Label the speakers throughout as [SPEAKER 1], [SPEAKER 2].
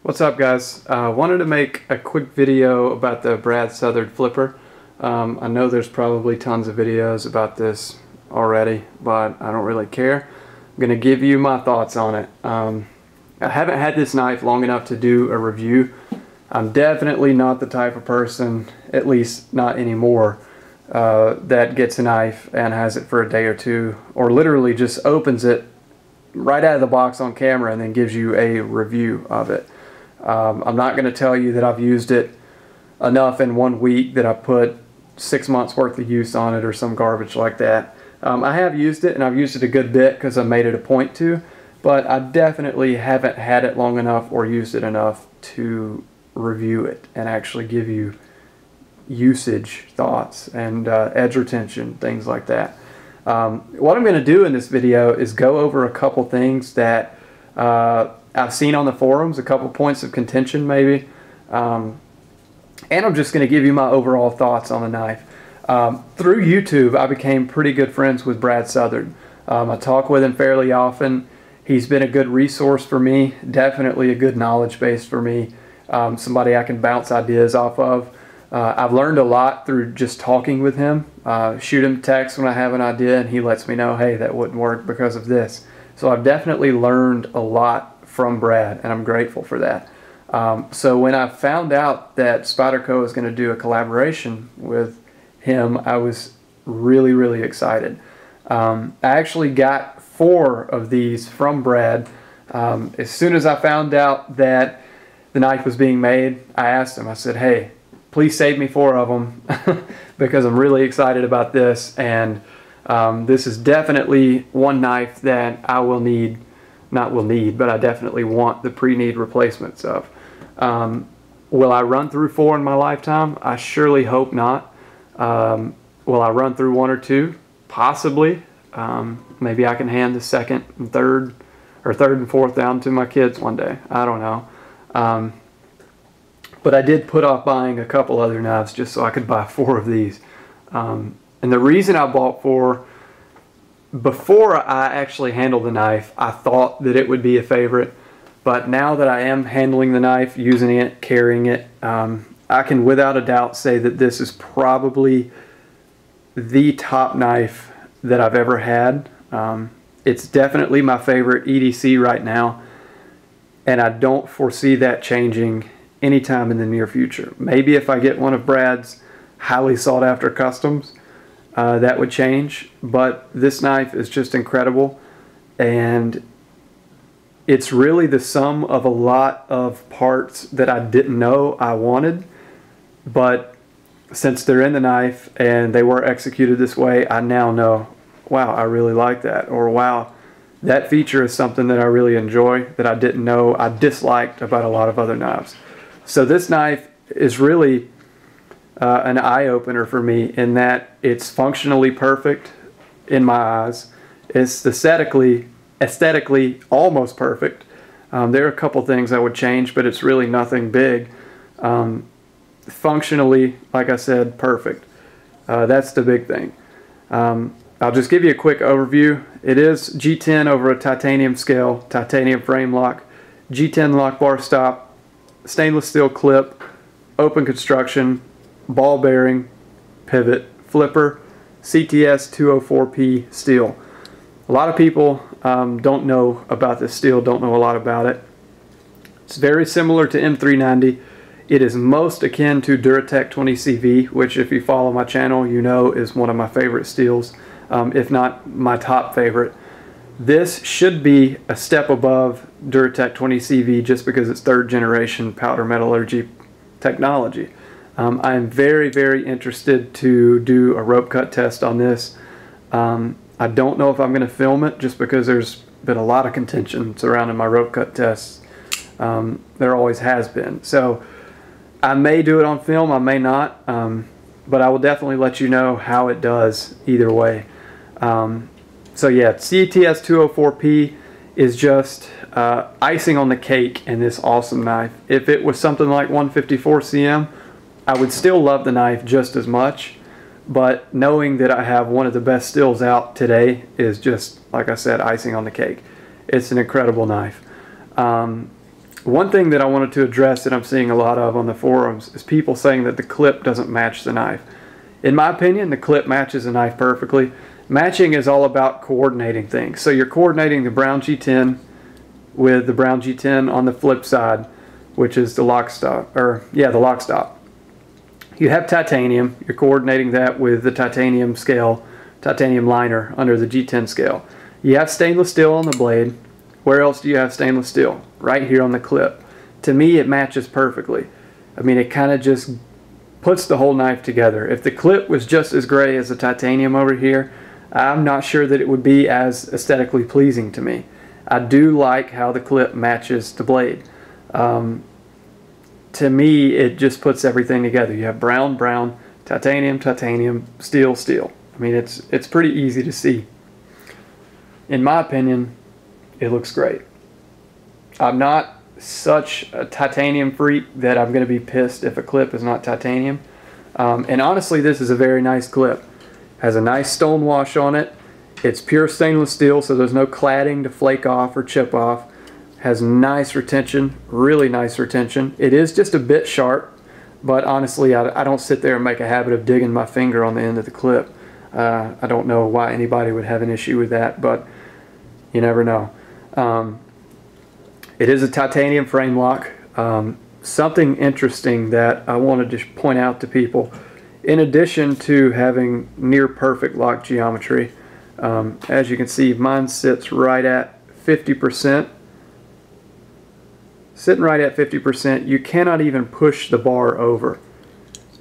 [SPEAKER 1] What's up, guys? Wanted to make a quick video about the Brad Southard Flipper. I know there's probably tons of videos about this already, but I don't really care. I'm going to give you my thoughts on it. I haven't had this knife long enough to do a review. I'm definitely not the type of person, at least not anymore, that gets a knife and has it for a day or two, or literally just opens it right out of the box on camera and then gives you a review of it. I'm not going to tell you that I've used it enough in 1 week that I put 6 months worth of use on it or some garbage like that. I have used it, and I've used it a good bit because I made it a point to, but I definitely haven't had it long enough or used it enough to review it and actually give you usage thoughts and edge retention, things like that. What I'm going to do in this video is go over a couple things that I've seen on the forums, a couple points of contention maybe, and I'm just going to give you my overall thoughts on the knife. Through YouTube, I became pretty good friends with Brad Southard. I talk with him fairly often. He's been a good resource for me, definitely a good knowledge base for me, somebody I can bounce ideas off of. I've learned a lot through just talking with him. Shoot him text when I have an idea and he lets me know, hey, that wouldn't work because of this. So I've definitely learned a lot from Brad, and I'm grateful for that. So when I found out that Spyderco was going to do a collaboration with him, I was really excited. I actually got 4 of these from Brad. As soon as I found out that the knife was being made, I asked him, I said, hey, please save me 4 of them because I'm really excited about this, and this is definitely one knife that I will need. But I definitely want the pre-need replacements of. Will I run through 4 in my lifetime? I surely hope not. Will I run through 1 or 2? Possibly. Maybe I can hand the 2nd and 3rd, or 3rd and 4th down to my kids one day. I don't know. But I did put off buying a couple other knives just so I could buy 4 of these. And the reason I bought 4, before I actually handled the knife, I thought that it would be a favorite, but now that I am handling the knife, using it, carrying it, I can without a doubt say that this is probably the top knife that I've ever had. It's definitely my favorite EDC right now, and I don't foresee that changing anytime in the near future. Maybe if I get one of Brad's highly sought after customs, that would change, but this knife is just incredible, and it's really the sum of a lot of parts that I didn't know I wanted, but since they're in the knife and they were executed this way, I now know, wow, I really like that, or wow, that feature is something that I really enjoy that I didn't know I disliked about a lot of other knives. So this knife is really an eye-opener for me in that it's functionally perfect in my eyes. It's aesthetically almost perfect. There are a couple things I would change, but it's really nothing big. Functionally, like I said, perfect. That's the big thing. I'll just give you a quick overview. It is G10 over a titanium scale, titanium frame lock, G10 lock bar stop, stainless steel clip, open construction, ball bearing, pivot, flipper, CTS 204P steel. A lot of people don't know about this steel, don't know a lot about it. It's very similar to M390. It is most akin to Duratec 20CV, which if you follow my channel you know is one of my favorite steels, if not my top favorite. This should be a step above Duratec 20CV just because it's 3rd generation powder metallurgy technology. I am very interested to do a rope cut test on this. I don't know if I'm going to film it just because there's been a lot of contention surrounding my rope cut tests. There always has been. So I may do it on film, I may not, but I will definitely let you know how it does either way. So yeah, CTS 204P is just icing on the cake in this awesome knife. If it was something like 154 cm, I would still love the knife just as much, but knowing that I have one of the best steels out today is just, like I said, icing on the cake. It's an incredible knife. One thing that I wanted to address that I'm seeing a lot of on the forums is people saying that the clip doesn't match the knife. In my opinion, the clip matches the knife perfectly. Matching is all about coordinating things. So you're coordinating the Brown G10 with the Brown G10 on the flip side, which is the lock stop, the lock stop. You have titanium, you're coordinating that with the titanium scale, titanium liner under the G10 scale. You have stainless steel on the blade. Where else do you have stainless steel? Right here on the clip. To me, it matches perfectly. I mean, it kind of just puts the whole knife together. If the clip was just as gray as the titanium over here, I'm not sure that it would be as aesthetically pleasing to me. I do like how the clip matches the blade. To me, it just puts everything together. You have brown, brown, titanium, titanium, steel, steel. I mean, it's pretty easy to see. In my opinion, it looks great. I'm not such a titanium freak that I'm going to be pissed if a clip is not titanium. And honestly, this is a very nice clip. Has a nice stone wash on it. It's pure stainless steel, so there's no cladding to flake off or chip off. Has nice retention, really nice retention. It is just a bit sharp, but honestly, I don't sit there and make a habit of digging my finger on the end of the clip. I don't know why anybody would have an issue with that, but you never know. It is a titanium frame lock. Something interesting that I wanted to point out to people, in addition to having near perfect lock geometry, as you can see, mine sits right at 50%. Sitting right at 50%, you cannot even push the bar over.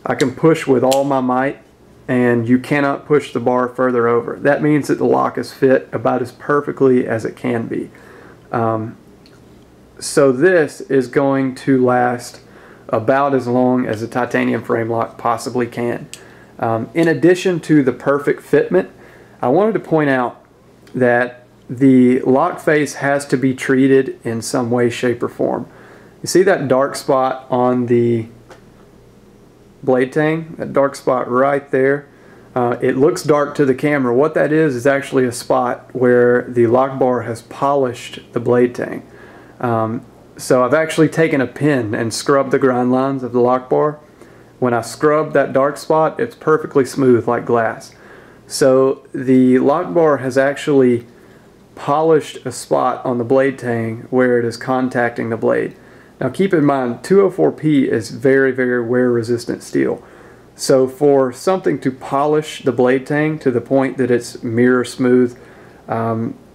[SPEAKER 1] I can push with all my might, and you cannot push the bar further over. That means that the lock is fit about as perfectly as it can be. So this is going to last about as long as a titanium frame lock possibly can. In addition to the perfect fitment, I wanted to point out that the lock face has to be treated in some way, shape, or form. You see that dark spot on the blade tang? That dark spot right there? It looks dark to the camera. What that is actually a spot where the lock bar has polished the blade tang. So I've actually taken a pin and scrubbed the grind lines of the lock bar. When I scrub that dark spot, it's perfectly smooth like glass. So the lock bar has actually polished a spot on the blade tang where it is contacting the blade. Now keep in mind, 204P is very, very wear resistant steel. So for something to polish the blade tang to the point that it's mirror smooth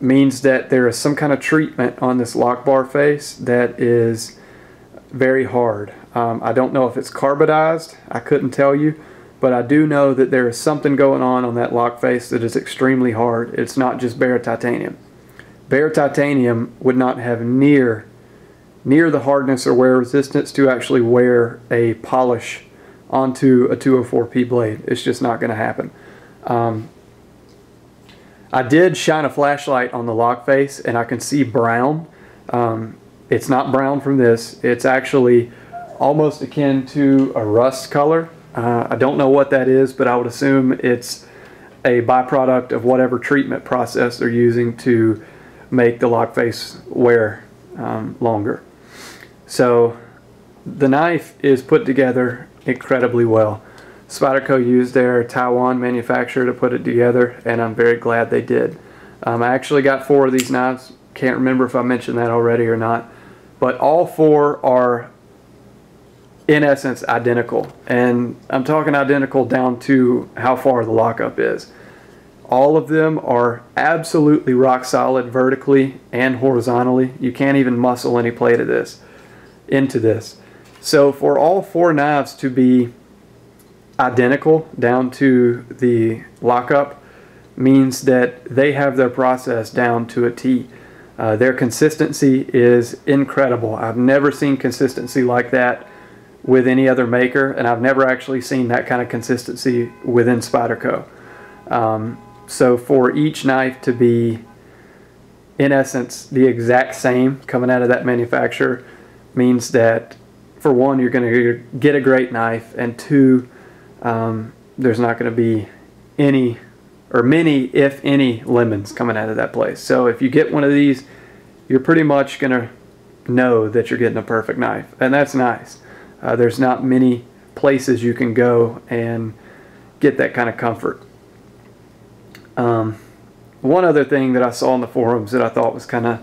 [SPEAKER 1] means that there is some kind of treatment on this lock bar face that is very hard. I don't know if it's carbonized, I couldn't tell you, but I do know that there is something going on that lock face that is extremely hard. It's not just bare titanium. Bare titanium would not have near the hardness or wear resistance to actually wear a polish onto a 204P blade. It's just not going to happen. I did shine a flashlight on the lock face and I can see brown. It's not brown from this. It's actually almost akin to a rust color. I don't know what that is, but I would assume it's a byproduct of whatever treatment process they're using to make the lock face wear longer. So the knife is put together incredibly well. Spyderco used their Taiwan manufacturer to put it together, and I'm very glad they did. I actually got 4 of these knives. Can't remember if I mentioned that already or not, but all 4 are in essence identical, and I'm talking identical down to how far the lockup is. All of them are absolutely rock solid vertically and horizontally. You can't even muscle any plate of this into this. So for all 4 knives to be identical down to the lockup means that they have their process down to a T. Their consistency is incredible. I've never seen consistency like that with any other maker, and I've never actually seen that kind of consistency within Spyderco. So for each knife to be in essence the exact same coming out of that manufacturer means that, for one, you're going to get a great knife, and 2, there's not going to be any or many, if any, lemons coming out of that place. So if you get one of these, you're pretty much going to know that you're getting a perfect knife, and that's nice. There's not many places you can go and get that kind of comfort. One other thing that I saw in the forums that I thought was kind of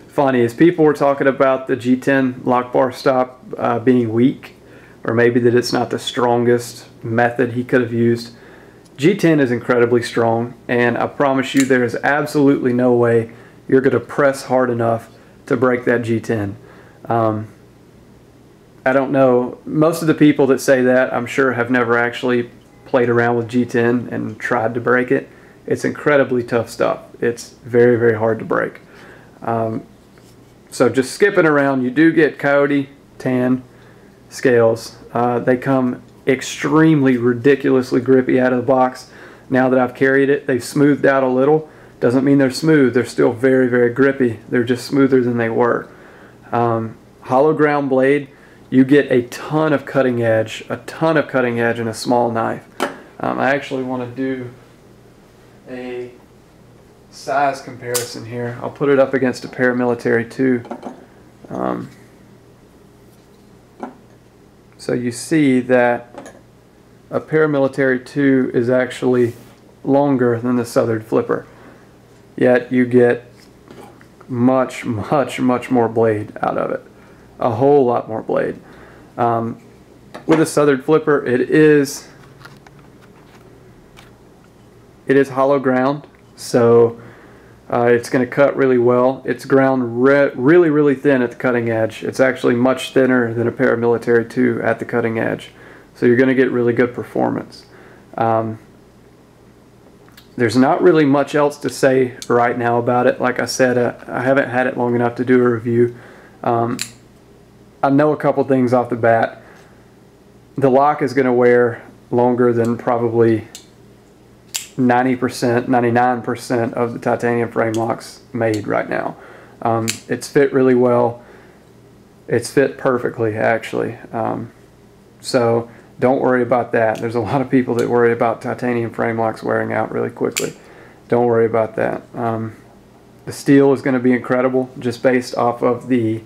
[SPEAKER 1] funny is people were talking about the G10 lock bar stop being weak, or maybe that it's not the strongest method he could have used. G10 is incredibly strong, and I promise you there is absolutely no way you're going to press hard enough to break that G10. I don't know, most of the people that say that, I'm sure, have never actually played around with G10 and tried to break it. It's incredibly tough stuff. It's very, very hard to break. So just skipping around, you do get Coyote tan scales. They come extremely, ridiculously grippy out of the box. Now that I've carried it, they've smoothed out a little. Doesn't mean they're smooth. They're still very, very grippy. They're just smoother than they were. Hollow ground blade, you get a ton of cutting edge in a small knife. I actually want to do a size comparison here. I'll put it up against a Paramilitary 2. So you see that a Paramilitary 2 is actually longer than the Southard Flipper, yet you get much, much, much more blade out of it. A whole lot more blade. With a Southard Flipper, it is hollow ground, so it's going to cut really well. It's ground really, really thin at the cutting edge. It's actually much thinner than a Paramilitary 2 at the cutting edge, so you're going to get really good performance. There's not really much else to say right now about it. Like I said, I haven't had it long enough to do a review. I know a couple things off the bat. The lock is going to wear longer than probably 90%, 99% of the titanium frame locks made right now. It's fit really well. It's fit perfectly, actually. So don't worry about that. There's a lot of people that worry about titanium frame locks wearing out really quickly. Don't worry about that. The steel is going to be incredible just based off of the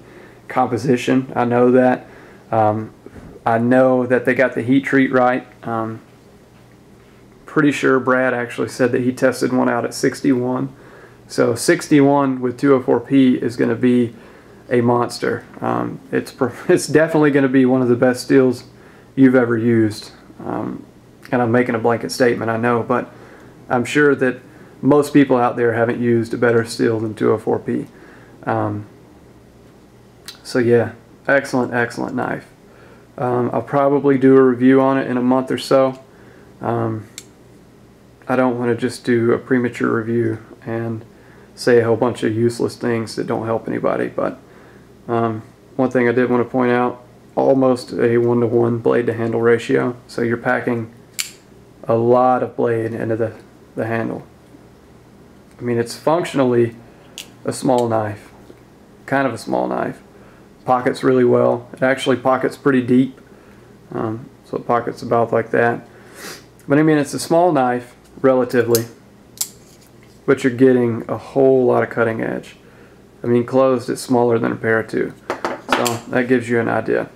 [SPEAKER 1] composition. I know that. I know that they got the heat treat right. Pretty sure Brad actually said that he tested one out at 61. So 61 with 204P is going to be a monster. It's definitely going to be one of the best steels you've ever used. And I'm making a blanket statement, I know, but I'm sure that most people out there haven't used a better steel than 204P. So yeah, excellent, excellent knife. I'll probably do a review on it in a month or so. I don't want to just do a premature review and say a whole bunch of useless things that don't help anybody. But one thing I did want to point out, almost a 1-to-1 blade to handle ratio. So you're packing a lot of blade into the handle. I mean, it's functionally a small knife, kind of a small knife. Pockets really well. It actually pockets pretty deep, so it pockets about like that. But I mean, it's a small knife relatively, but you're getting a whole lot of cutting edge. I mean, closed, it's smaller than a Para 2, so that gives you an idea.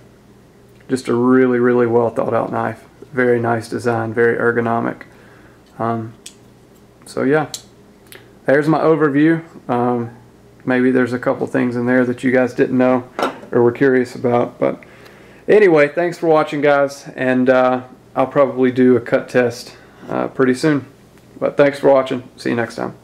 [SPEAKER 1] Just a really, really well thought out knife. Very nice design, very ergonomic. So yeah, there's my overview. Maybe there's a couple things in there that you guys didn't know or were curious about, but anyway, thanks for watching, guys, and I'll probably do a cut test pretty soon. But thanks for watching. See you next time.